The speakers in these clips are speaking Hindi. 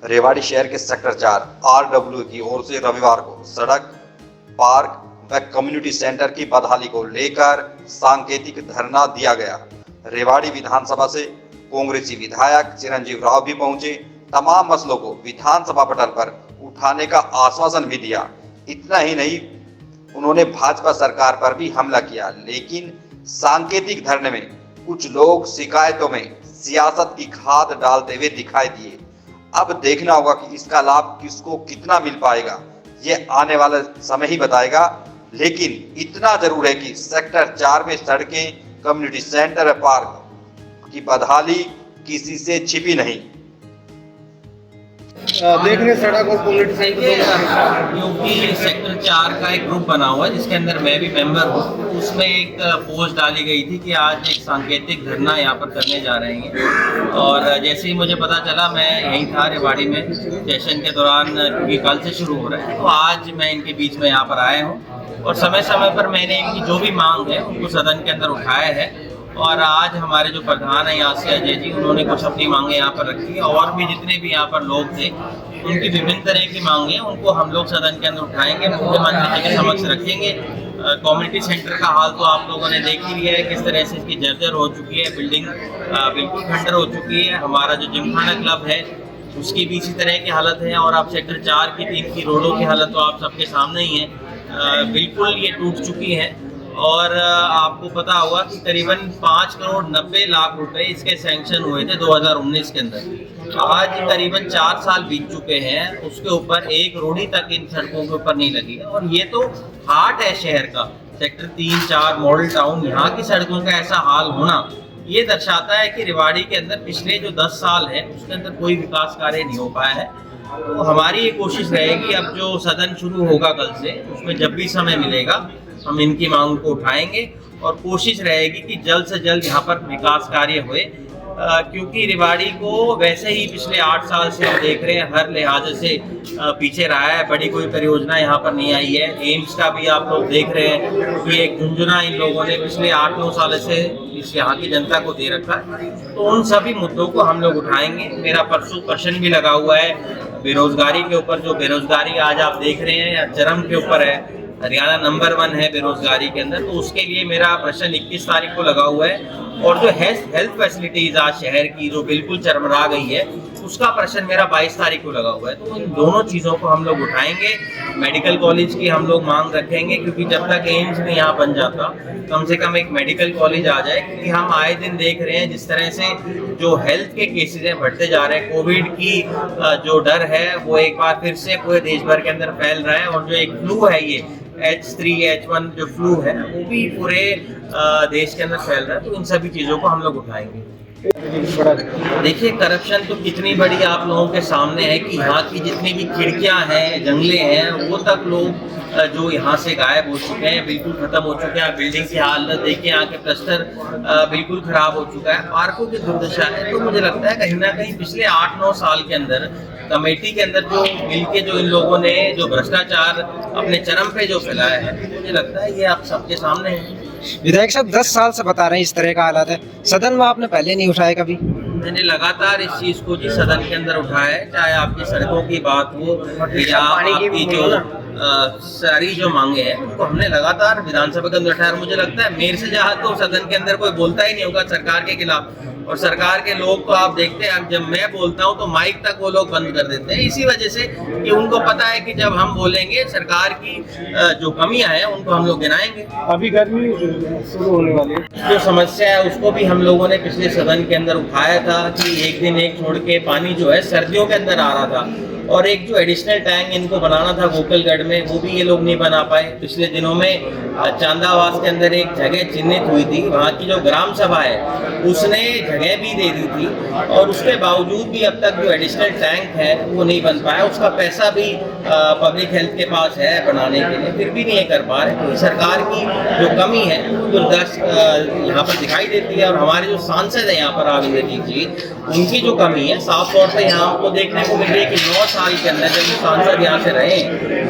रेवाड़ी शहर के सेक्टर 4 RW की ओर से रविवार को सड़क, पार्क व कम्युनिटी सेंटर की बदहाली को लेकर सांकेतिक धरना दिया गया। रेवाड़ी विधानसभा से कांग्रेसी विधायक चिरंजीव राव भी पहुंचे, तमाम मसलों को विधानसभा पटल पर उठाने का आश्वासन भी दिया। इतना ही नहीं, उन्होंने भाजपा सरकार पर भी हमला किया, लेकिन सांकेतिक धरने में कुछ लोग शिकायतों में सियासत की खाद डालते हुए दिखाई दिए। अब देखना होगा कि इसका लाभ किसको कितना मिल पाएगा, ये आने वाला समय ही बताएगा। लेकिन इतना जरूर है कि सेक्टर 4 में सड़कें, कम्युनिटी सेंटर, पार्क की बदहाली किसी से छिपी नहीं। देखने सड़क और कम्युनिटी सेंटर क्योंकि सेक्टर 4 का एक ग्रुप बना हुआ है जिसके अंदर मैं भी मेंबर हूँ, उसमें एक पोस्ट डाली गई थी कि आज एक सांकेतिक धरना यहाँ पर करने जा रहे हैं। और जैसे ही मुझे पता चला, मैं यहीं था रेवाड़ी में सेशन के दौरान, क्योंकि कल से शुरू हो रहा है, तो आज मैं इनके बीच में यहाँ पर आया हूँ और समय समय पर मैंने इनकी जो भी मांग है उनको सदन के अंदर उठाया है। और आज हमारे जो प्रधान है यहाँ से अजय जी, उन्होंने कुछ अपनी मांगे यहाँ पर रखी, और भी जितने भी यहाँ पर लोग थे उनकी विभिन्न तरह की मांगे उनको हम लोग सदन के अंदर उठाएंगे, मुख्यमंत्री जी के समक्ष रखेंगे। कम्युनिटी सेंटर का हाल तो आप लोगों ने देख ही लिया है, किस तरह से इसकी जर्जर हो चुकी है, बिल्डिंग बिल्कुल खंडर हो चुकी है। हमारा जो जिमखाना क्लब है उसकी भी इसी तरह की हालत है, और आप सेक्टर 4 की 3 की रोडों की हालत तो आप सबके सामने ही है, बिल्कुल ये टूट चुकी है। और आपको पता होगा कि करीबन 5 करोड़ 90 लाख रुपए इसके सैंक्शन हुए थे 2019 के अंदर। आज करीबन 4 साल बीत चुके हैं, उसके ऊपर एक रोड़ी तक इन सड़कों के ऊपर नहीं लगी है। और ये तो हार्ट है शहर का, सेक्टर 3, 4 मॉडल टाउन, यहाँ की सड़कों का ऐसा हाल होना ये दर्शाता है कि रेवाड़ी के अंदर पिछले जो 10 साल है उसके अंदर कोई विकास कार्य नहीं हो पाया है। तो हमारी ये कोशिश रहेगी, अब जो सदन शुरू होगा कल से, उसमें जब भी समय मिलेगा हम इनकी मांग को उठाएंगे और कोशिश रहेगी कि जल्द से जल्द यहाँ पर विकास कार्य हुए। क्योंकि रेवाड़ी को वैसे ही पिछले 8 साल से हम देख रहे हैं हर लिहाज से पीछे रहा है, बड़ी कोई परियोजना यहाँ पर नहीं आई है। एम्स का भी आप लोग देख रहे हैं कि एक झुंझुना इन लोगों ने पिछले 8-9 साल से इस यहाँ की जनता को दे रखा है। तो उन सभी मुद्दों को हम लोग उठाएंगे। मेरा परसों प्रश्न भी लगा हुआ है बेरोजगारी के ऊपर, जो बेरोजगारी आज आप देख रहे हैं या चरम के ऊपर है, हरियाणा नंबर 1 है बेरोजगारी के अंदर। तो उसके लिए मेरा प्रश्न 21 तारीख को लगा हुआ है। और जो हेल्थ फैसिलिटीज आज शहर की जो बिल्कुल चरमरा गई है, उसका प्रश्न मेरा 22 तारीख को लगा हुआ है। तो इन दोनों चीज़ों को हम लोग उठाएंगे। मेडिकल कॉलेज की हम लोग मांग रखेंगे, क्योंकि जब तक एम्स में यहाँ बन जाता, कम से कम एक मेडिकल कॉलेज आ जाए। क्योंकि हम आए दिन देख रहे हैं जिस तरह से जो हेल्थ के केसेज हैं बढ़ते जा रहे हैं। कोविड की जो डर है वो एक बार फिर से पूरे देश भर के अंदर फैल रहा है। और जो एक फ्लू है, ये H3, H1 जो फ्लू है, वो भी पूरे देश के अंदर फैल रहा है। तो इन सभी चीज़ों को हम लोग उठाएंगे। देखिए, करप्शन तो कितनी बड़ी आप लोगों के सामने है कि यहाँ की जितनी भी खिड़कियाँ हैं, जंगले हैं, वो तक लोग जो यहाँ से गायब हो चुके हैं, बिल्कुल खत्म हो चुके हैं। बिल्डिंग की हालत देखिए, यहाँ के प्लास्टर बिल्कुल खराब हो चुका है। पार्कों की दुर्दशा है। तो मुझे लगता है कहीं ना कहीं पिछले 8-9 साल के अंदर कमेटी के अंदर जो मिलके जो इन लोगों ने जो भ्रष्टाचार अपने चरम पे जो फैलाया है, मुझे लगता है ये आप सबके सामने है। विधायक साहब 10 साल से बता रहे हैं इस तरह का हालात है, सदन में आपने पहले नहीं उठाया कभी? मैंने लगातार इस चीज को जी सदन के अंदर उठाया है, चाहे आपकी सड़कों की बात हो या आपकी जो सारी जो मांगे हैं, उनको हमने लगातार विधानसभा के अंदर उठाया। मुझे लगता है मेरे से जहाँ तो सदन के अंदर कोई बोलता ही नहीं होगा सरकार के खिलाफ। और सरकार के लोग तो आप देखते हैं, जब मैं बोलता हूं तो माइक तक वो लोग बंद कर देते हैं, इसी वजह से कि उनको पता है कि जब हम बोलेंगे सरकार की जो कमियां हैं उनको हम लोग गिनाएंगे। अभी गर्मी शुरू होने वाली है, जो समस्या है उसको भी हम लोगों ने पिछले सदन के अंदर उठाया था कि एक दिन एक छोड़ के पानी जो है सर्दियों के अंदर आ रहा था। और एक जो एडिशनल टैंक इनको बनाना था गोकलगढ़ में, वो भी ये लोग नहीं बना पाए। पिछले दिनों में चांदावास के अंदर एक जगह चिन्हित हुई थी, वहाँ की जो ग्राम सभा है उसने जगह भी दे दी थी, और उसके बावजूद भी अब तक जो एडिशनल टैंक है वो नहीं बन पाया। उसका पैसा भी पब्लिक हेल्थ के पास है बनाने के लिए, फिर भी नहीं कर पा रहे। तो सरकार की जो कमी है वो दुर्दर्श यहाँ पर दिखाई देती है। और हमारे जो सांसद है यहाँ पर राविंद्र जी, उनकी जो कमी है साफ तौर पर यहाँ हमको देखने को मिल रही है कि 9 साल के अंदर जब सांसद यहाँ से रहे,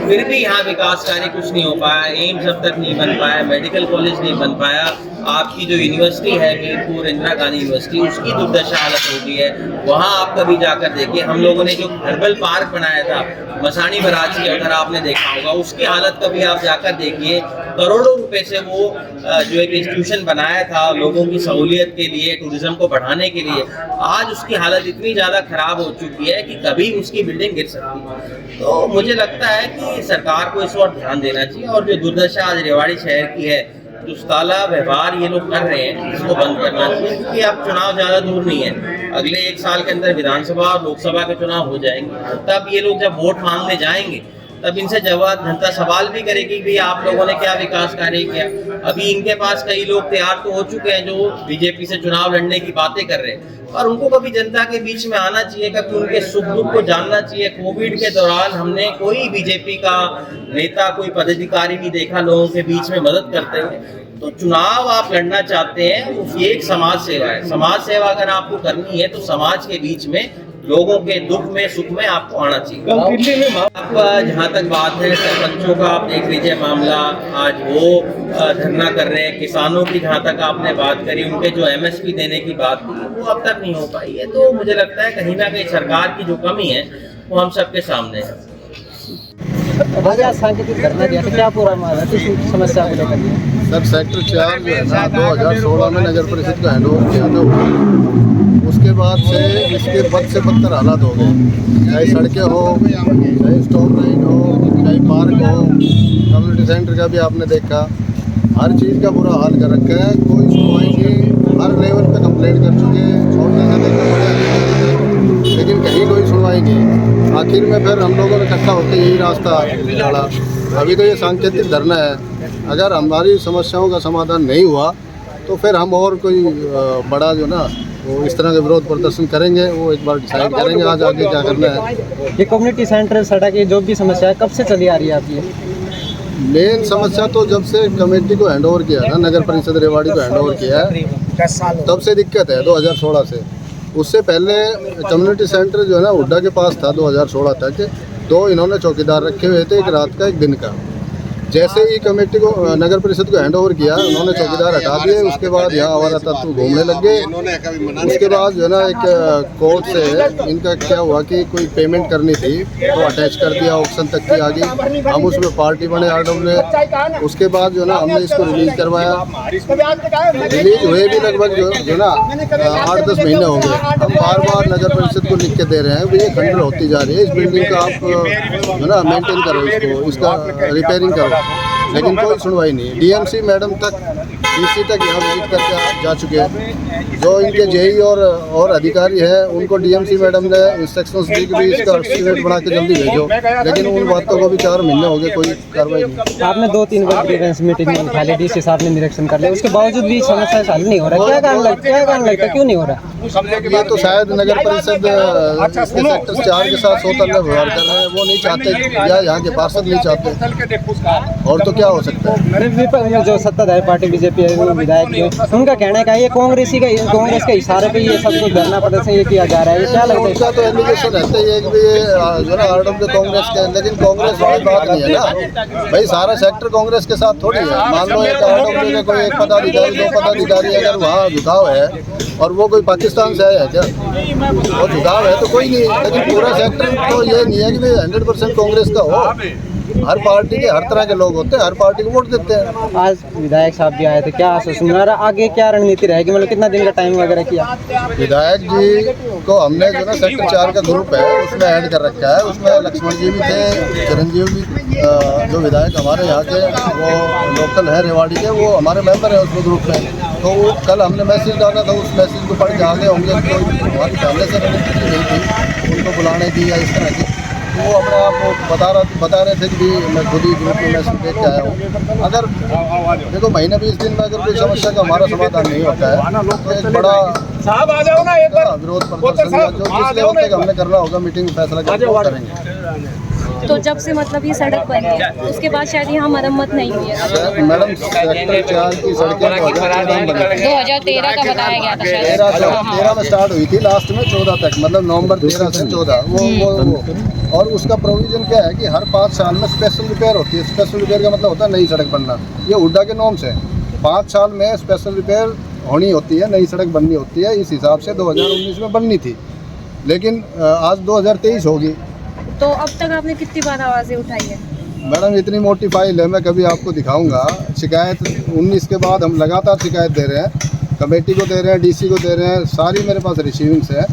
फिर भी यहाँ विकास कार्य कुछ नहीं हो पाया। एम्स अब तक नहीं बन पाया, मेडिकल कॉलेज नहीं बन पाया। आपकी जो यूनिवर्सिटी है मीरपुर इंदिरा गांधी यूनिवर्सिटी, उसकी दुर्दशा हालत हो गई है। वहाँ आप कभी जाकर देखिए, हम लोगों ने जो हर्बल पार्क बनाया था मसानी बराज के अंदर, आपने देखा होगा, उसकी हालत कभी आप जाकर देखिए। करोड़ों रुपए से वो जो एक इंस्टीट्यूशन बनाया था लोगों की सहूलियत के लिए, टूरिज्म को बढ़ाने के लिए, आज उसकी हालत इतनी ज़्यादा खराब हो चुकी है कि कभी उसकी बिल्डिंग गिर सकती है। तो मुझे लगता है कि सरकार को इस और ध्यान देना चाहिए, और जो दुर्दशा आज रेवाड़ी शहर की है, जो ताला व्यवहार ये लोग कर रहे हैं, इसको बंद करना चाहिए। क्योंकि अब चुनाव ज़्यादा दूर नहीं है, अगले 1 साल के अंदर विधानसभा और लोकसभा के चुनाव हो जाएंगे। तब ये लोग जब वोट मांगने जाएंगे, तब इनसे जनता सवाल भी करेगी कि आप लोगों ने क्या विकास कार्य किया। अभी इनके पास कई लोग तैयार तो हो चुके हैं जो बीजेपी से चुनाव लड़ने की बातें कर रहे हैं, और उनको कभी जनता के बीच में आना चाहिए, कभी उनके सुख दुख को जानना चाहिए। कोविड के दौरान हमने कोई बीजेपी का नेता, कोई पदाधिकारी नहीं देखा लोगों के बीच में मदद करते हुए। तो चुनाव आप लड़ना चाहते हैं, ये एक समाज सेवा है। समाज सेवा अगर आपको करनी है तो समाज के बीच में लोगों के दुख में सुख में आपको आना चाहिए। आप जहाँ तक बात है सरपंचों का, आप देख लीजिए मामला, आज वो धरना कर रहे हैं। किसानों की जहाँ तक आपने बात करी, उनके जो MSP देने की बात थी वो अब तक नहीं हो पाई है। तो मुझे लगता है कहीं ना कहीं सरकार की जो कमी है वो हम सबके सामने है। सांकेतिक धरना दिया था, क्या पूरा मामला है, किस समस्या को लेकर दिया? सर सेक्टर 4 जो है ना 2016 में नगर परिषद का हैंडओवर किया था, उसके बाद से इसके बद से बदतर हालात हो गए। चाहे सड़कें हो, चाहे स्टॉप लाइन हो, चाहे पार्क हो, कम्युनिटी सेंटर का भी आपने देखा, हर चीज़ का बुरा हाल कर रखा है। कोई सुनवाई नहीं, हर लेवल पे कंप्लेंट कर चुके हैं, लेकिन कहीं कोई सुनवाई नहीं। आखिर में फिर हम लोगों ने इकट्ठा होकर यही रास्ता निकाला। अभी तो ये सांकेतिक धरना है, अगर हमारी समस्याओं का समाधान नहीं हुआ तो फिर हम और कोई बड़ा जो ना वो इस तरह के विरोध प्रदर्शन करेंगे, वो एक बार डिसाइड करेंगे आज आगे क्या करना है। ये कम्युनिटी सेंटर सड़क की जो भी समस्या है, कब से चली आ रही है आपकी? मेन समस्या तो जब से कमेटी को हैंडओवर किया ना, नगर परिषद रेवाड़ी को हैंडओवर किया है, तब से दिक्कत है 2016 से। उससे पहले कम्युनिटी सेंटर जो है ना हुड्डा के पास था 2016 तक, तो इन्होंने चौकीदार रखे हुए थे, एक रात का एक दिन का। जैसे ही कमेटी को नगर परिषद को हैंड ओवर किया, उन्होंने चौकीदार हटा दिए। उसके बाद यहाँ हमारा तत्व घूमने लग गए। उसके बाद जो है ना एक कोर्ट से इनका क्या हुआ कि कोई पेमेंट करनी थी तो अटैच कर दिया, ऑप्शन तक की आ गई। हम उसमें पार्टी बने RW। उसके बाद जो है ना हमने इसको रिलीज करवाया। रिलीज हुए भी लगभग जो ना 8-10 महीने हो गए। हम बार बार नगर परिषद को लिख के दे रहे हैं कि ये खंडर होती जा रही है, इस बिल्डिंग का आप जो ना मेंटेन करो, इसका रिपेयरिंग करो, लेकिन कोई सुनवाई नहीं। DMC मैडम तक, DC तक यहाँ विजिट करके जा चुके हैं। जो इनके JE और अधिकारी हैं उनको DMC मैडम ने इंस्ट्रक्शंस दी कि भी इसका एस्टीमेट बना के जल्दी भेजो, लेकिन उन बातों को भी 4 महीने हो गए, कोई कार्रवाई नहीं। आपने 2-3 बार ग्रीवेंस मीटिंग उठा ली, DC साहब ने निरीक्षण कर लिया, उसके बावजूद भी समस्या हल नहीं हो रहा। क्या कारण लगता है, क्यों नहीं हो रहा? ये तो शायद नगर परिषद सेक्टर 4 के साथ स्वतंत्र व्यवहार कर रहे हैं, वो नहीं चाहते, या यहाँ के पार्षद नहीं चाहते, और तो क्या हो सकता है। जो सत्ताधारी पार्टी BJP विधायक, उनका कहना है कि ये कांग्रेस के इशारे पे ये सब कुछ धरना प्रदर्शन ये किया जा रहा है, ये क्या लगता है? उसका तो एलिगेशन रहता ही है कि ये जो ना RW कांग्रेस के, लेकिन कांग्रेस वाली बात नहीं है ना भाई, सारा सेक्टर कांग्रेस के साथ थोड़ी है। मान लो एक RW के कोई एक पदाधिकारी, 2 पदाधिकारी अगर वहाँ झुकाव है और वो कोई पाकिस्तान से आया है क्या, वो झुकाव है तो कोई नहीं है। लेकिन पूरा सेक्टर तो ये नहीं है कि 100% कांग्रेस का हो। हर पार्टी के हर तरह के लोग होते हैं, हर पार्टी को वोट देते हैं। आज विधायक साहब भी आए थे, क्या आश्वासन मिला, आगे क्या रणनीति रहेगी, मतलब कितना दिन का टाइम वगैरह किया? विधायक जी को हमने जो ना सेक्टर 4 का ग्रुप है उसमें ऐड कर रखा है। उसमें लक्ष्मण जी भी थे, चिरंजीव भी, जो विधायक हमारे यहाँ के वो लोकल है रेवाड़ी के, वो हमारे मेंबर है उसमें ग्रुप में। तो कल हमने मैसेज डाला था, उस मैसेज को पढ़ के आगे होंगे। हमारी पहले से रणनीति नहीं थी उनको बुलाने की या इस तरह की, वो अपने आप को बता रहे थे कि मैं खुद ही ग्रुप में मैसेज देख के आया हूँ। अगर देखो महीने 20 दिन में अगर कोई समस्या का हमारा समाधान नहीं होता है तो एक बड़ा विरोध प्रदर्शन जो जिस लेवल तक हमने करना होगा, मीटिंग फैसला करके वो करेंगे। तो जब से मतलब ये सड़क बनी है उसके बाद शायद यहाँ मरम्मत नहीं हुई है। मैडम सेक्टर 4 की सड़कें 2013 का बताया गया था शायद। 13 में स्टार्ट हुई थी, लास्ट में 14 तक, मतलब नवंबर 13 से 14 वो। और उसका प्रोविजन क्या है कि हर 5 साल में स्पेशल रिपेयर होती है। स्पेशल रिपेयर का मतलब होता है नई सड़क बनना। ये हुड्डा के नॉर्म्स है, 5 साल में स्पेशल रिपेयर होनी होती है, नई सड़क बननी होती है, इस हिसाब से 2019 में बननी थी, लेकिन आज 2023 होगी। तो अब तक आपने कितनी बार आवाज़ें उठाई है? मैडम इतनी मोटी फाइल है, मैं कभी आपको दिखाऊंगा। शिकायत 19 के बाद हम लगातार शिकायत दे रहे हैं, कमेटी को दे रहे हैं, डीसी को दे रहे हैं, सारी मेरे पास रिसीविंग्स है,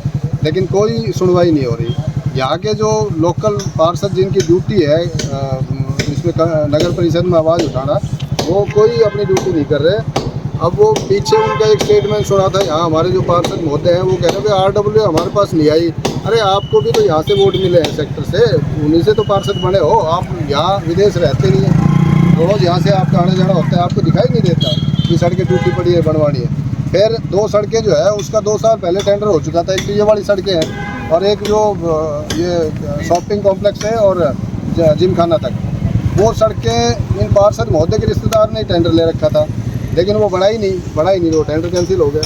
लेकिन कोई सुनवाई नहीं हो रही। यहाँ के जो लोकल पार्षद जिनकी ड्यूटी है इसमें नगर परिषद में आवाज़ उठाना, वो कोई अपनी ड्यूटी नहीं कर रहे। अब वो पीछे उनका एक स्टेटमेंट सुना था, यहाँ हमारे जो पार्षद महोदय हैं वो कह रहे हैं RW हमारे पास नहीं आई। अरे आपको भी तो यहाँ से वोट मिले हैं सेक्टर से, उन्हीं से तो पार्षद बने हो। आप यहाँ विदेश रहते नहीं हैं, रोज़ यहाँ से आपका आना जाना होता है, आपको दिखाई नहीं देता कि सड़कें टूटी पड़ी है, बनवानी है। फिर 2 सड़कें जो है उसका 2 साल पहले टेंडर हो चुका था। एक तो ये वाली सड़कें हैं और एक जो ये शॉपिंग कॉम्प्लेक्स है और जिम खाना तक, वो सड़कें इन पार्षद महोदय के रिश्तेदार ने टेंडर ले रखा था, लेकिन वो बढ़ा ही नहीं, वो टेंडर कैंसिल हो गया।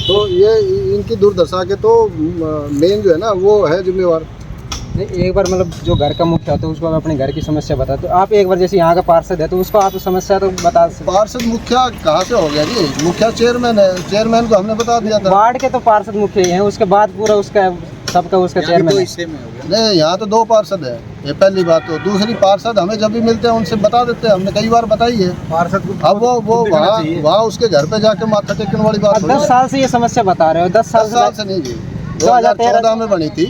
तो ये इनकी दुर्दशा के तो मेन जो है ना वो है जिम्मेवार। एक बार मतलब जो घर का मुखिया होता है उसको आप अपने घर की समस्या बता, तो आप एक बार जैसे यहाँ का पार्षद है तो उसको आप समस्या तो बता सकते। पार्षद मुखिया कहाँ से हो गया जी? मुखिया चेयरमैन है, चेयरमैन को हमने बता दिया था। वार्ड के तो पार्षद मुखिया ही हैं, उसके बाद पूरा उसका सबका उसका चेयरमैन है। नहीं, यहाँ तो 2 पार्षद है, ये पहली बात। तो दूसरी पार्षद हमें जब भी मिलते हैं उनसे बता देते हैं, हमने कई बार बताई है पार्षद को। अब वो वहाँ उसके घर पे जाके माथा टेकने वाली बात। 10 साल से ये समस्या बता रहे हो? 10 साल से नहीं जी, 2014 में बनी थी,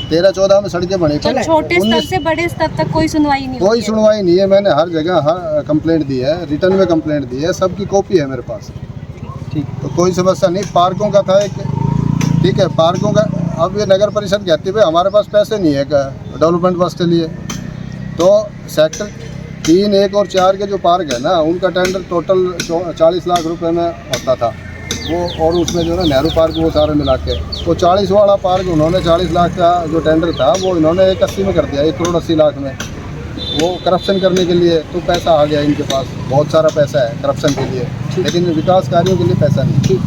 13-14 में सड़कें बनी थी। छोटे स्तर से बड़े स्तर तक कोई सुनवाई नहीं? कोई सुनवाई नहीं है। मैंने हर जगह हर कंप्लेंट दी है, रिटर्न में कंप्लेंट दी है, सबकी कॉपी है मेरे पास। ठीक, तो कोई समस्या नहीं। पार्कों का था एक, ठीक है, पार्कों का अब ये नगर परिषद कहती है भाई हमारे पास पैसे नहीं है डेवलपमेंट वर्क के लिए। तो सेक्टर 3, 1 और 4 के जो पार्क है ना, उनका टेंडर टोटल 40 लाख रुपए में होता था वो, और उसमें जो है नेहरू पार्क वो सारे मिला के, वो 40 वाला पार्क उन्होंने 40 लाख का जो टेंडर था वो इन्होंने 81 में कर दिया, 1 करोड़ 80 लाख में। वो करप्शन करने के लिए तो पैसा आ गया इनके पास, बहुत सारा पैसा है करप्शन के लिए, लेकिन विकास कार्यों के लिए पैसा नहीं।